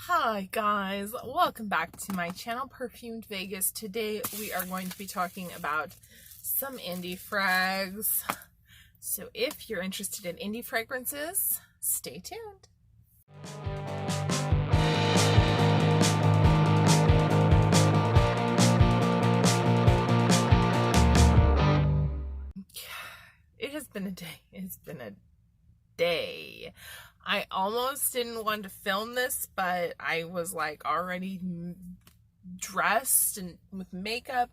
Hi guys, welcome back to my channel, Perfumed Vegas. Today we are going to be talking about some indie frags. So if you're interested in indie fragrances, stay tuned. It has been a day. It's been a day. I almost didn't want to film this, but I was like already dressed and with makeup.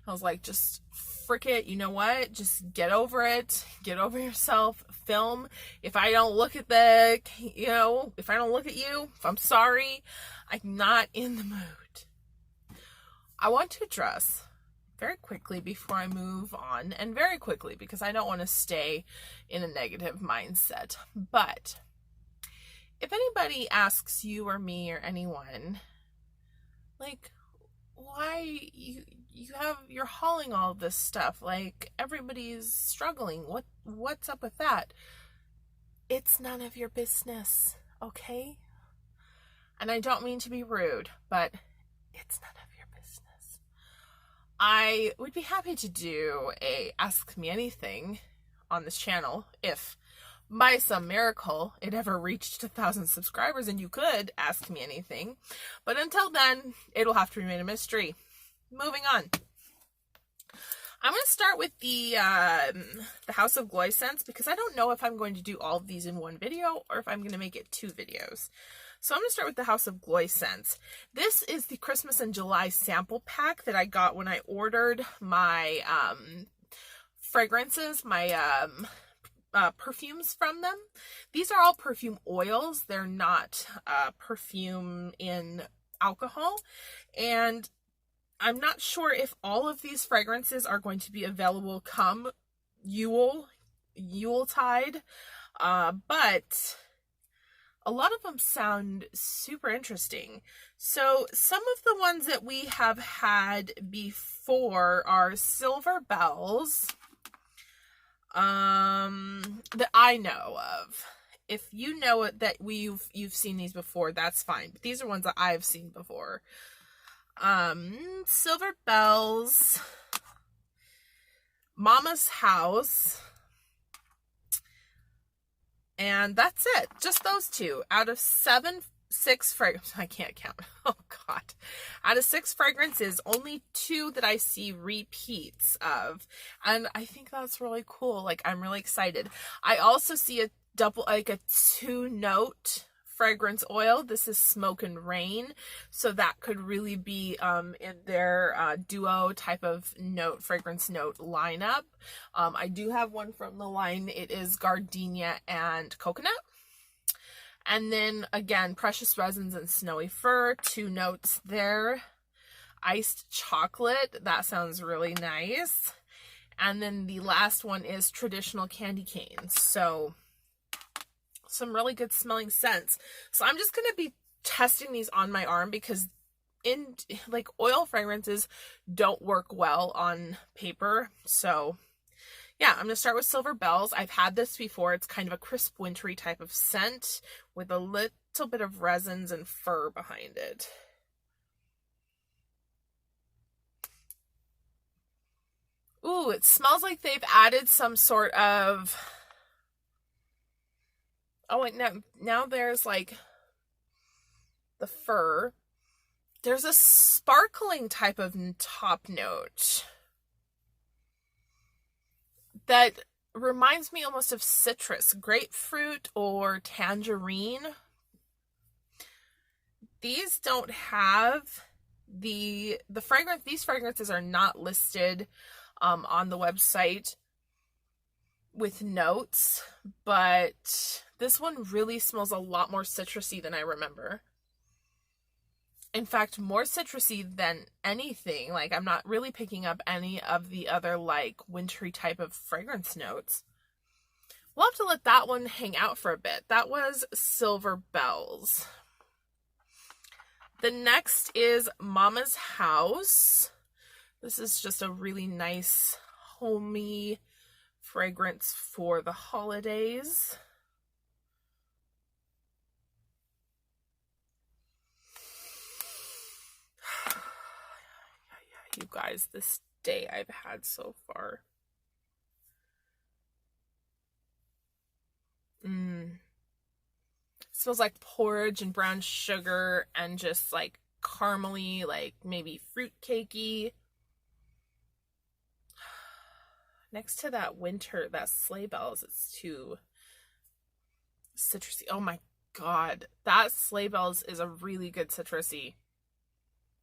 I was like, just frick it, you know what? Just get over it. Get over yourself. Film. If I don't look at if I don't look at you, if I'm sorry, I'm not in the mood. I want to address very quickly before I move on, and very quickly because I don't want to stay in a negative mindset. But if anybody asks you or me or anyone, like, why you're hauling all this stuff, like everybody's struggling, what's up with that? It's none of your business, okay? And I don't mean to be rude, but it's none of your business. I would be happy to do a Ask Me Anything on this channel if by some miracle it ever reached 1,000 subscribers and you could ask me anything. But until then, it'll have to remain a mystery. Moving on. I'm going to start with the House of Gloi scents because I don't know if I'm going to do all of these in one video or if I'm going to make it 2 videos. So I'm going to start with the House of Gloi scents. This is the Christmas and July sample pack that I got when I ordered my fragrances, my perfumes from them. These are all perfume oils. They're not perfume in alcohol. And I'm not sure if all of these fragrances are going to be available come Yuletide, but a lot of them sound super interesting. So some of the ones that we have had before are Silver Bells, that I know of. If you know it, that you've seen these before, that's fine. But these are ones that I've seen before. Silver Bells, Mama's House, and that's it. Just those 2 out of 6 fragrances. I can't count. Oh God. Out of 6 fragrances, only 2 that I see repeats of. And I think that's really cool. Like, I'm really excited. I also see a 2-note fragrance oil. This is Smoke and Rain. So that could really be in their duo type of fragrance note lineup. I do have one from the line. It is Gardenia and Coconut. And then again, Precious Resins and Snowy Fir, 2 notes there. Iced Chocolate, that sounds really nice. And then the last one is Traditional Candy Canes. So some really good smelling scents. So I'm just going to be testing these on my arm because oil fragrances don't work well on paper. So yeah, I'm going to start with Silver Bells. I've had this before. It's kind of a crisp, wintry type of scent with a little bit of resins and fir behind it. Ooh, it smells like they've added some sort of... Oh, wait, now there's like the fir. There's a sparkling type of top note that reminds me almost of citrus, grapefruit or tangerine. These don't have the fragrance. These fragrances are not listed on the website with notes, but this one really smells a lot more citrusy than I remember. In fact, more citrusy than anything. Like, I'm not really picking up any of the other, like, wintry type of fragrance notes. We'll have to let that one hang out for a bit. That was Silver Bells. The next is Mama's House. This is just a really nice, homey fragrance for the holidays. you guys, this day I've had so far. It smells like porridge and brown sugar and just like caramely, like maybe fruit cakey. Next to that winter, that sleigh bells, it's too citrusy. Oh my god, that sleigh bells is a really good citrusy. It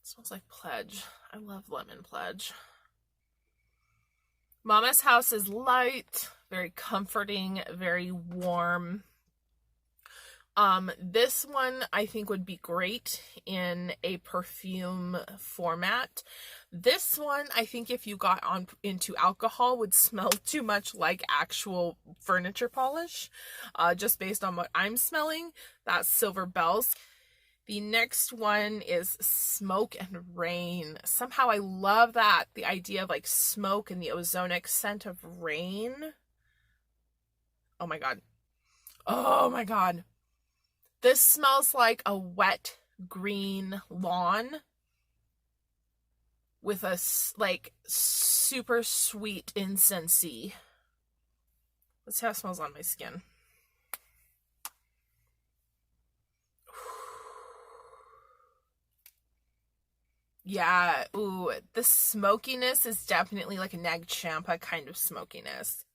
smells like pledge. I love lemon pledge. Mama's House is light, very comforting, very warm. This one I think would be great in a perfume format. This one, I think if you got into alcohol, would smell too much like actual furniture polish, just based on what I'm smelling. That's Silver Bells. The next one is Smoke and Rain. Somehow I love that, the idea of like smoke and the ozonic scent of rain. Oh my god. Oh my god. This smells like a wet green lawn with a like super sweet incensey. Let's see how it smells on my skin. Yeah, ooh, the smokiness is definitely like a Nag Champa kind of smokiness.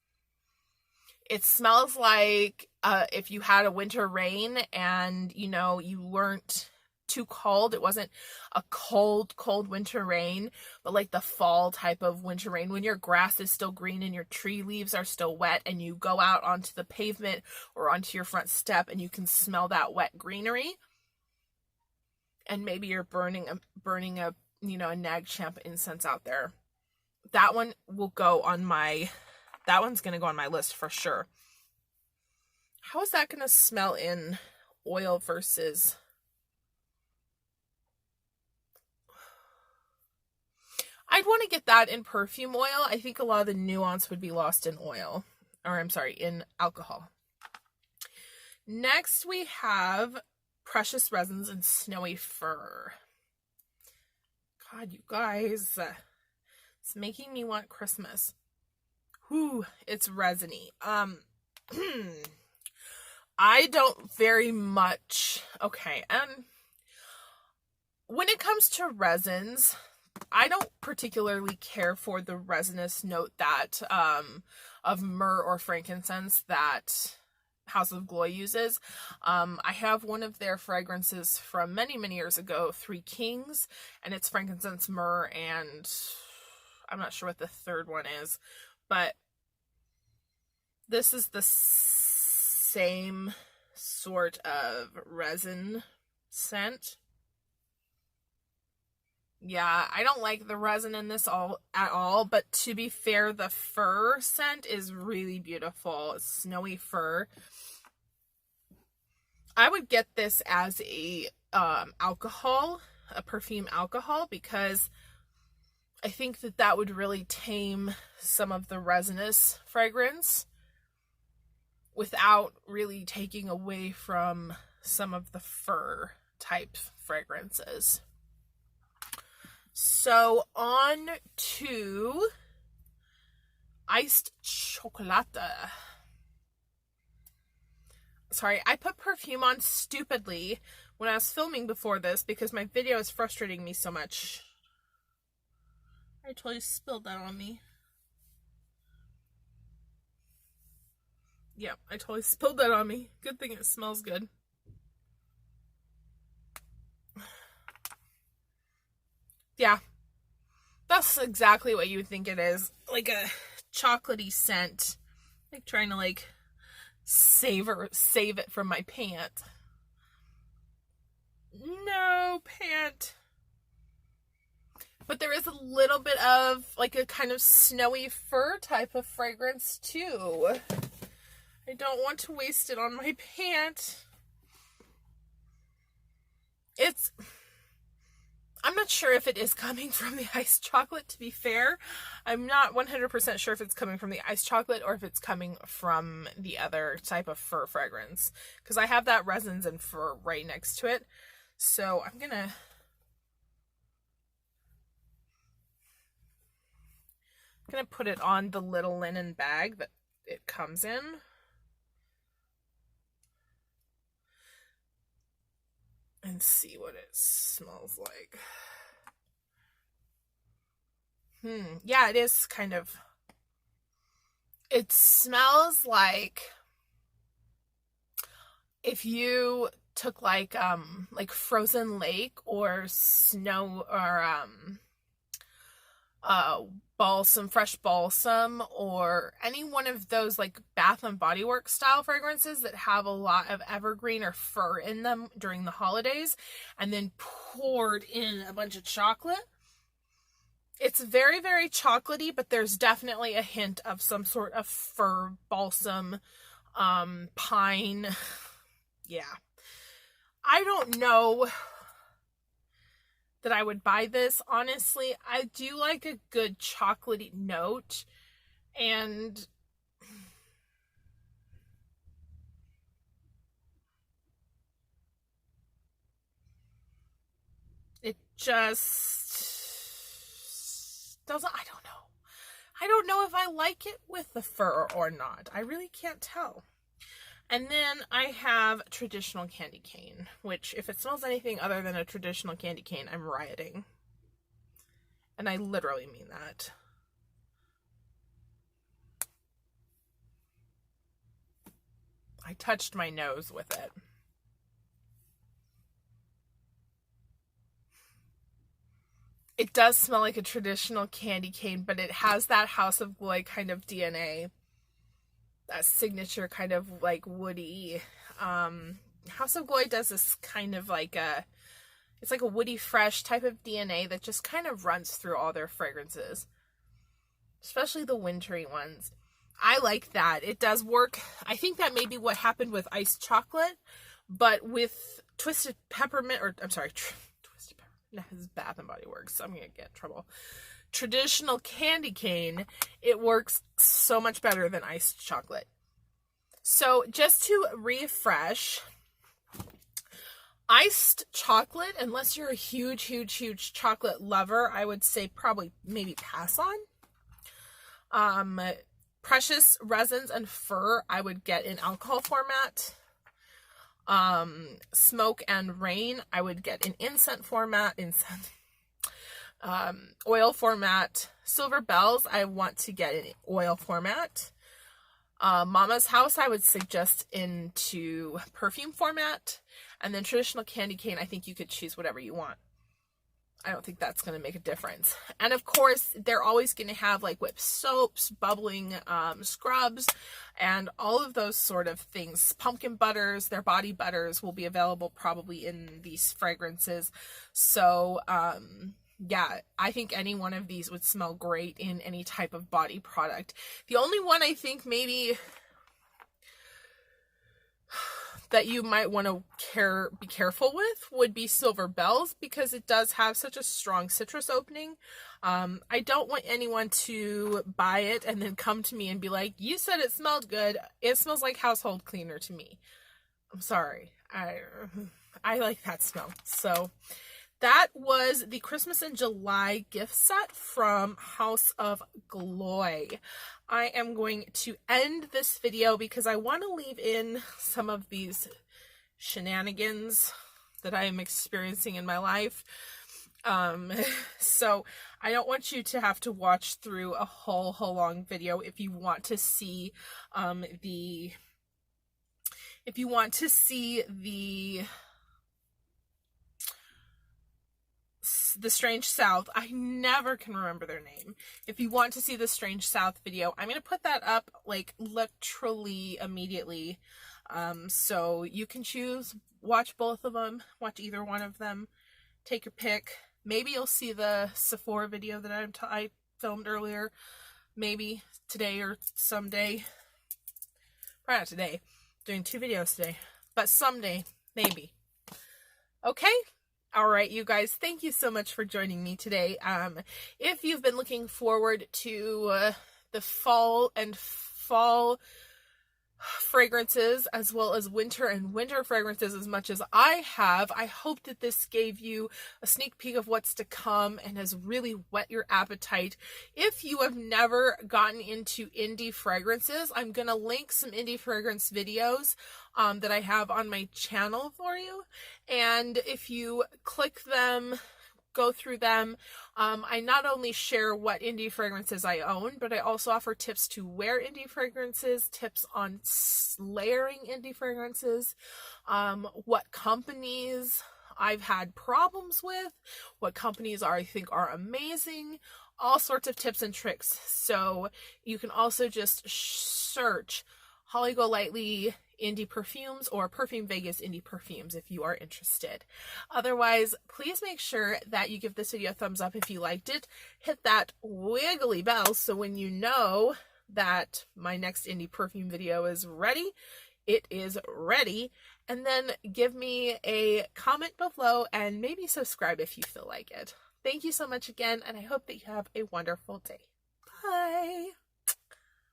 It smells like if you had a winter rain and, you know, you weren't too cold. It wasn't a cold winter rain, but like the fall type of winter rain when your grass is still green and your tree leaves are still wet and you go out onto the pavement or onto your front step and you can smell that wet greenery. And maybe you're burning a you know, a Nag Champa incense out there. That one will go on my... That one's going to go on my list for sure. How is that going to smell in oil versus... I'd want to get that in perfume oil. I think a lot of the nuance would be lost in oil. Or, I'm sorry, in alcohol. Next, we have Precious Resins and Snowy Fir. God, you guys. It's making me want Christmas. Whew, it's resiny. I don't very much... Okay, and when it comes to resins, I don't particularly care for the resinous note that of myrrh or frankincense that House of Gloi uses. I have one of their fragrances from many years ago, Three Kings, and it's frankincense, myrrh, and I'm not sure what the third one is, but this is the same sort of resin scent. Yeah, I don't like the resin in this at all, but to be fair, the fir scent is really beautiful. It's snowy fir. I would get this as a alcohol, a perfume alcohol, because I think that would really tame some of the resinous fragrance without really taking away from some of the fir type fragrances. So on to iced chocolate. Sorry, I put perfume on stupidly when I was filming before this because my video is frustrating me so much. I totally spilled that on me. Yeah, I totally spilled that on me. Good thing it smells good. Yeah, that's exactly what you would think it is. Like a chocolatey scent. Like trying to like save it from my pant. No, pant. But there is a little bit of like a kind of snowy fir type of fragrance too. I don't want to waste it on my pant. I'm not sure if it is coming from the iced chocolate, to be fair. I'm not 100% sure if it's coming from the iced chocolate or if it's coming from the other type of fir fragrance. Because I have that Resins and fir right next to it. So I'm gonna... I'm going to put it on the little linen bag that it comes in. And see what it smells like. Yeah, it is kind of, it smells like if you took like frozen lake or snow or balsam, fresh balsam, or any one of those like Bath and Body Works style fragrances that have a lot of evergreen or fir in them during the holidays, and then poured in a bunch of chocolate. It's very, very chocolatey, but there's definitely a hint of some sort of fir, balsam, pine. Yeah. I don't know that I would buy this. Honestly, I do like a good chocolatey note, and it just doesn't, I don't know. I don't know if I like it with the fir or not. I really can't tell. And then I have traditional candy cane, which if it smells anything other than a traditional candy cane, I'm rioting. And I literally mean that. I touched my nose with it. It does smell like a traditional candy cane, but it has that House of Gloi kind of DNA. That signature kind of like woody. House of Gloi does this kind of like it's like a woody fresh type of DNA that just kind of runs through all their fragrances. Especially the wintry ones. I like that. It does work. I think that may be what happened with iced chocolate, but with twisted peppermint, or I'm sorry, twisted peppermint. That is Bath and Body Works, so I'm gonna get in trouble. Traditional candy cane, it works so much better than iced chocolate. So just to refresh, iced chocolate, unless you're a huge chocolate lover, I would say probably maybe pass on. Precious resins and fir, I would get in alcohol format. Smoke and rain, I would get in incense format. Oil format. Silver bells, I want to get in oil format. Mama's House, I would suggest into perfume format. And then traditional candy cane, I think you could choose whatever you want. I don't think that's going to make a difference. And of course, they're always going to have like whipped soaps, bubbling scrubs, and all of those sort of things. Pumpkin butters, their body butters will be available probably in these fragrances. So, yeah, I think any one of these would smell great in any type of body product. The only one I think maybe that you might want to be careful with would be Silver Bells, because it does have such a strong citrus opening. I don't want anyone to buy it and then come to me and be like, you said it smelled good. It smells like household cleaner to me. I'm sorry. I like that smell. So that was the Christmas in July gift set from House of Gloi. I am going to end this video because I want to leave in some of these shenanigans that I am experiencing in my life. So I don't want you to have to watch through a whole long video if you want to see the Strange South. I never can remember their name. If you want to see the Strange South video, I'm going to put that up like literally immediately. So you can choose, watch both of them, watch either one of them, take your pick. Maybe you'll see the Sephora video that I filmed earlier, maybe today or someday. Probably not today. I'm doing 2 videos today, but someday, maybe. Okay? All right, you guys, thank you so much for joining me today. If you've been looking forward to the fall fragrances as well as winter and winter fragrances as much as I have. I hope that this gave you a sneak peek of what's to come and has really whet your appetite. If you have never gotten into indie fragrances, I'm going to link some indie fragrance videos that I have on my channel for you. And if you click them, go through them, I not only share what indie fragrances I own, but I also offer tips to wear indie fragrances, tips on layering indie fragrances, what companies I've had problems with, what companies I think are amazing, all sorts of tips and tricks. So you can also just search Holly Golightly indie perfumes or Perfume Vegas indie perfumes if you are interested. Otherwise, please make sure that you give this video a thumbs up if you liked it. Hit that wiggly bell so when you know that my next indie perfume video is ready, it is ready. And then give me a comment below and maybe subscribe if you feel like it. Thank you so much again, and I hope that you have a wonderful day. Bye!